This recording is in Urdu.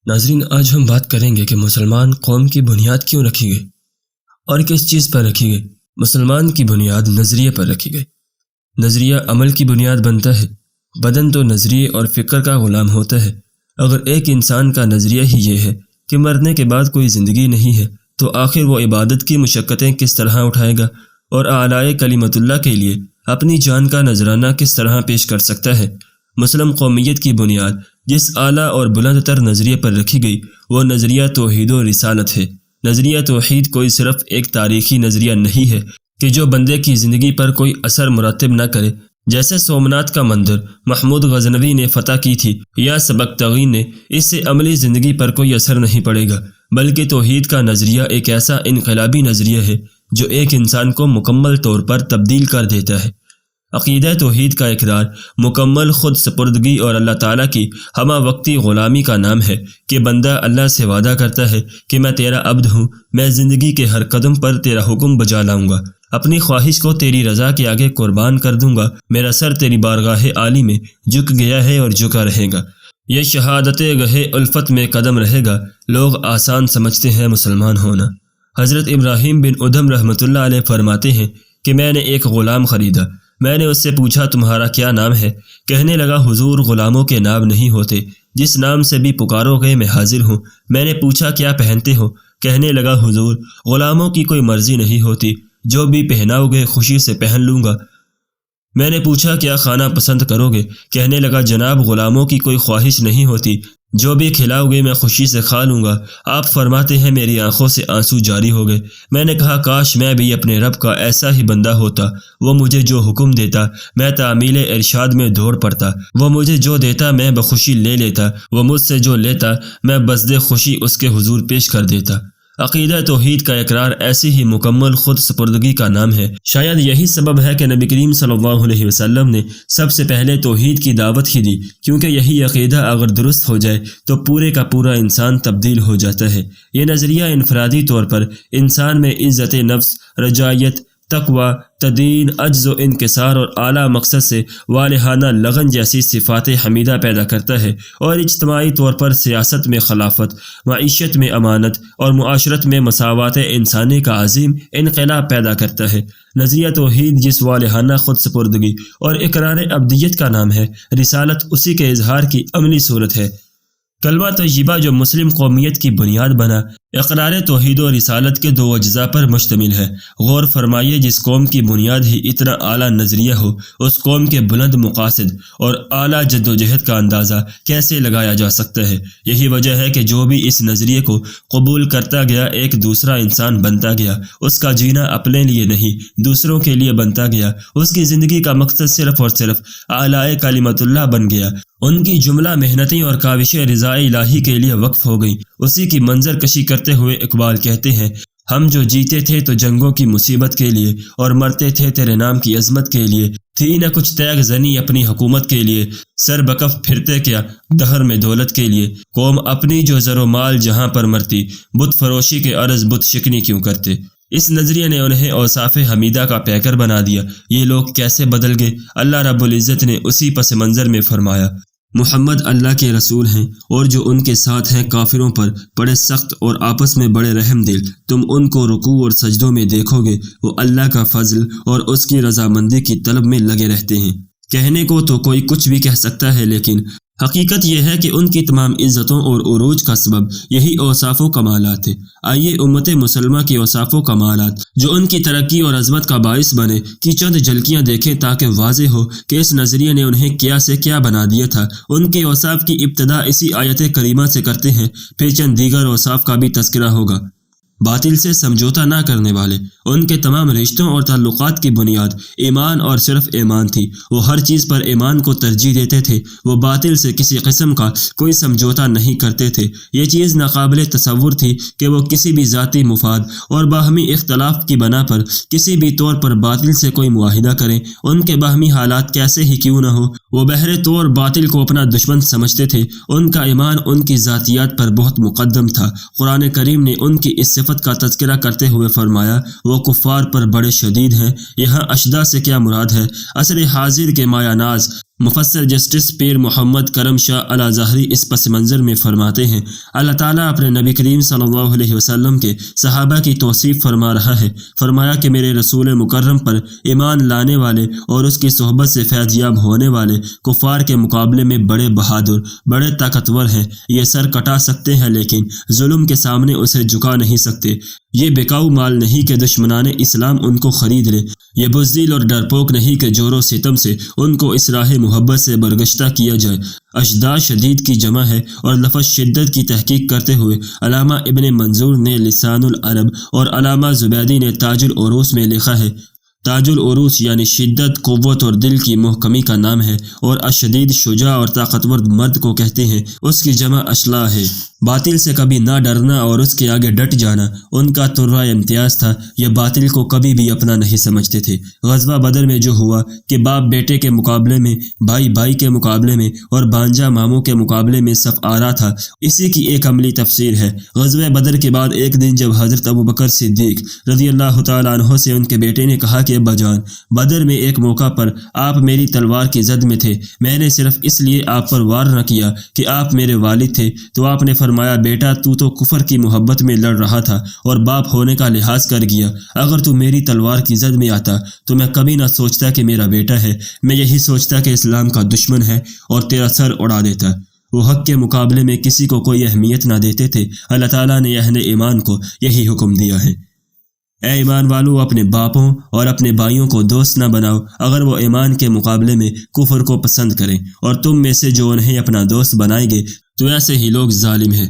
ناظرین، آج ہم بات کریں گے کہ مسلمان قوم کی بنیاد کیوں رکھی گئی اور کس چیز پر رکھی گئی۔ مسلمان کی بنیاد نظریے پر رکھی گئی۔ نظریہ عمل کی بنیاد بنتا ہے۔ بدن تو نظریے اور فکر کا غلام ہوتا ہے۔ اگر ایک انسان کا نظریہ ہی یہ ہے کہ مرنے کے بعد کوئی زندگی نہیں ہے تو آخر وہ عبادت کی مشقتیں کس طرح اٹھائے گا اور اعلیٰ کلمت اللہ کے لیے اپنی جان کا نذرانہ کس طرح پیش کر سکتا ہے۔ مسلم قومیت کی بنیاد جس اعلیٰ اور بلند تر نظریے پر رکھی گئی وہ نظریہ توحید و رسالت ہے۔ نظریہ توحید کوئی صرف ایک تاریخی نظریہ نہیں ہے کہ جو بندے کی زندگی پر کوئی اثر مرتب نہ کرے، جیسے سومنات کا مندر محمود غزنوی نے فتح کی تھی یا سبکتغی نے، اس سے عملی زندگی پر کوئی اثر نہیں پڑے گا، بلکہ توحید کا نظریہ ایک ایسا انقلابی نظریہ ہے جو ایک انسان کو مکمل طور پر تبدیل کر دیتا ہے۔ عقیدہ توحید کا اقرار مکمل خود سپردگی اور اللہ تعالیٰ کی ہمہ وقتی غلامی کا نام ہے کہ بندہ اللہ سے وعدہ کرتا ہے کہ میں تیرا عبد ہوں، میں زندگی کے ہر قدم پر تیرا حکم بجا لاؤں گا، اپنی خواہش کو تیری رضا کے آگے قربان کر دوں گا، میرا سر تیری بارگاہ عالی میں جھک گیا ہے اور جھکا رہے گا، یہ شہادت گہے الفت میں قدم رہے گا۔ لوگ آسان سمجھتے ہیں مسلمان ہونا۔ حضرت ابراہیم بن ادھم رحمۃ اللہ علیہ فرماتے ہیں کہ میں نے ایک غلام خریدا، میں نے اس سے پوچھا تمہارا کیا نام ہے؟ کہنے لگا حضور غلاموں کے نام نہیں ہوتے، جس نام سے بھی پکارو گے میں حاضر ہوں۔ میں نے پوچھا کیا پہنتے ہو؟ کہنے لگا حضور غلاموں کی کوئی مرضی نہیں ہوتی، جو بھی پہناؤ گے خوشی سے پہن لوں گا۔ میں نے پوچھا کیا کھانا پسند کرو گے؟ کہنے لگا جناب غلاموں کی کوئی خواہش نہیں ہوتی، جو بھی کھلاؤ گے میں خوشی سے کھا لوں گا۔ آپ فرماتے ہیں میری آنکھوں سے آنسو جاری ہو گئے۔ میں نے کہا کاش میں بھی اپنے رب کا ایسا ہی بندہ ہوتا، وہ مجھے جو حکم دیتا میں تعمیل ارشاد میں دوڑ پڑتا، وہ مجھے جو دیتا میں بخوشی لے لیتا، وہ مجھ سے جو لیتا میں بزد خوشی اس کے حضور پیش کر دیتا۔ عقیدہ توحید کا اقرار ایسی ہی مکمل خود سپردگی کا نام ہے۔ شاید یہی سبب ہے کہ نبی کریم صلی اللہ علیہ وسلم نے سب سے پہلے توحید کی دعوت ہی دی، کیونکہ یہی عقیدہ اگر درست ہو جائے تو پورے کا پورا انسان تبدیل ہو جاتا ہے۔ یہ نظریہ انفرادی طور پر انسان میں عزت نفس، رجائیت، تقوی، تدین، عجز و انکسار اور اعلیٰ مقصد سے والہانہ لگن جیسی صفات حمیدہ پیدا کرتا ہے، اور اجتماعی طور پر سیاست میں خلافت، معیشت میں امانت اور معاشرت میں مساوات انسانی کا عظیم انقلاب پیدا کرتا ہے۔ نظریہ توحید جس والہانہ خود سپردگی اور اقرار عبدیت کا نام ہے، رسالت اسی کے اظہار کی عملی صورت ہے۔ کلمہ طیبہ جو مسلم قومیت کی بنیاد بنا، اقرار توحید و رسالت کے دو اجزاء پر مشتمل ہے۔ غور فرمائیے جس قوم کی بنیاد ہی اتنا اعلیٰ نظریہ ہو، اس قوم کے بلند مقاصد اور اعلیٰ جد و جہد کا اندازہ کیسے لگایا جا سکتا ہے۔ یہی وجہ ہے کہ جو بھی اس نظریے کو قبول کرتا گیا ایک دوسرا انسان بنتا گیا، اس کا جینا اپنے لیے نہیں دوسروں کے لیے بنتا گیا، اس کی زندگی کا مقصد صرف اور صرف اعلیٰ کلمت اللہ بن گیا، ان کی جملہ محنتیں اور کاوشیں رضا الہی کے لیے وقف ہو گئیں۔ اسی کی منظر کشی کرتے ہوئے اقبال کہتے ہیں ہم جو جیتے تھے تو جنگوں کی مصیبت کے لیے اور مرتے تھے تیرے نام کی عظمت کے لیے، تھی نہ کچھ تیغ زنی اپنی حکومت کے لیے، سر بکف پھرتے کیا دہر میں دولت کے لیے، قوم اپنی جو زر و مال جہاں پر مرتی، بت فروشی کے عرض بت شکنی کیوں کرتے۔ اس نظریے نے انہیں اوصاف حمیدہ کا پیکر بنا دیا۔ یہ لوگ کیسے بدل گئے؟ اللہ رب العزت نے اسی پس منظر میں فرمایا محمد اللہ کے رسول ہیں اور جو ان کے ساتھ ہیں کافروں پر بڑے سخت اور آپس میں بڑے رحم دل، تم ان کو رکوع اور سجدوں میں دیکھو گے، وہ اللہ کا فضل اور اس کی رضامندی کی طلب میں لگے رہتے ہیں۔ کہنے کو تو کوئی کچھ بھی کہہ سکتا ہے، لیکن حقیقت یہ ہے کہ ان کی تمام عزتوں اور عروج کا سبب یہی اوصاف و کمالات ہے۔ آئیے امت مسلمہ کی اوصاف و کمالات جو ان کی ترقی اور عظمت کا باعث بنے کی چند جھلکیاں دیکھیں تاکہ واضح ہو کہ اس نظریے نے انہیں کیا سے کیا بنا دیا تھا۔ ان کے اوصاف کی ابتدا اسی آیت کریمہ سے کرتے ہیں، پھر چند دیگر اوصاف کا بھی تذکرہ ہوگا۔ باطل سے سمجھوتا نہ کرنے والے، ان کے تمام رشتوں اور تعلقات کی بنیاد ایمان اور صرف ایمان تھی۔ وہ ہر چیز پر ایمان کو ترجیح دیتے تھے، وہ باطل سے کسی قسم کا کوئی سمجھوتا نہیں کرتے تھے۔ یہ چیز ناقابل تصور تھی کہ وہ کسی بھی ذاتی مفاد اور باہمی اختلاف کی بنا پر کسی بھی طور پر باطل سے کوئی معاہدہ کریں، ان کے باہمی حالات کیسے ہی کیوں نہ ہو، وہ بہرے طور باطل کو اپنا دشمن سمجھتے تھے۔ ان کا ایمان ان کی ذاتیات پر بہت مقدم تھا۔ قرآن کریم نے ان کی اس صفت کا تذکرہ کرتے ہوئے فرمایا وہ کفار پر بڑے شدید ہیں۔ یہاں اشدہ سے کیا مراد ہے؟ عصر حاضر کے مایہ ناز مفسر جسٹس پیر محمد کرم شاہ الازہری اس پس منظر میں فرماتے ہیں، اللہ تعالیٰ اپنے نبی کریم صلی اللہ علیہ وسلم کے صحابہ کی توصیف فرما رہا ہے۔ فرمایا کہ میرے رسول مکرم پر ایمان لانے والے اور اس کی صحبت سے فیض یاب ہونے والے کفار کے مقابلے میں بڑے بہادر، بڑے طاقتور ہیں۔ یہ سر کٹا سکتے ہیں لیکن ظلم کے سامنے اسے جھکا نہیں سکتے۔ یہ بکاؤ مال نہیں کہ دشمنان اسلام ان کو خرید لے، یہ بزدل اور ڈرپوک نہیں کہ جور و ستم سے ان کو اس راہ محبت سے برگشتہ کیا جائے۔ اشداد شدید کی جمع ہے اور لفظ شدت کی تحقیق کرتے ہوئے علامہ ابن منظور نے لسان العرب اور علامہ زبیدی نے تاج العروس میں لکھا ہے، تاج العروس یعنی شدت، قوت اور دل کی محکمی کا نام ہے، اور الشدید شجاع اور طاقتور مرد کو کہتے ہیں۔ اس کی جمع اشلاء ہے۔ باطل سے کبھی نہ ڈرنا اور اس کے آگے ڈٹ جانا ان کا ترہ امتیاز تھا۔ یہ باطل کو کبھی بھی اپنا نہیں سمجھتے تھے۔ غزوہ بدر میں جو ہوا کہ باپ بیٹے کے مقابلے میں، بھائی بھائی کے مقابلے میں اور بانجا ماموں کے مقابلے میں صف آرا تھا، اسی کی ایک عملی تفسیر ہے۔ غزوہ بدر کے بعد ایک دن جب حضرت ابوبکر صدیق رضی اللہ تعالیٰ عنہ سے ان کے بیٹے نے کہا کہ ابا جان، بدر میں ایک موقع پر آپ میری تلوار کی زد میں تھے، میں نے صرف اس لیے آپ پر وار نہ کیا کہ آپ میرے والد تھے، تو آپ نے فرمایا بیٹا تو کفر کی محبت میں لڑ رہا تھا اور باپ ہونے کا لحاظ کر گیا، اگر تو میری تلوار کی زد میں آتا تو میں کبھی نہ سوچتا کہ میرا بیٹا ہے، میں یہی سوچتا کہ اسلام کا دشمن ہے اور تیرا سر اڑا دیتا۔ وہ حق کے مقابلے میں کسی کو کوئی اہمیت نہ دیتے تھے۔ اللہ تعالیٰ نے اہل ایمان کو یہی حکم دیا ہے، اے ایمان والو اپنے باپوں اور اپنے بھائیوں کو دوست نہ بناؤ اگر وہ ایمان کے مقابلے میں کفر کو پسند کریں، اور تم میں سے جو انہیں اپنا دوست بنائیں گے تو ایسے ہی لوگ ظالم ہیں۔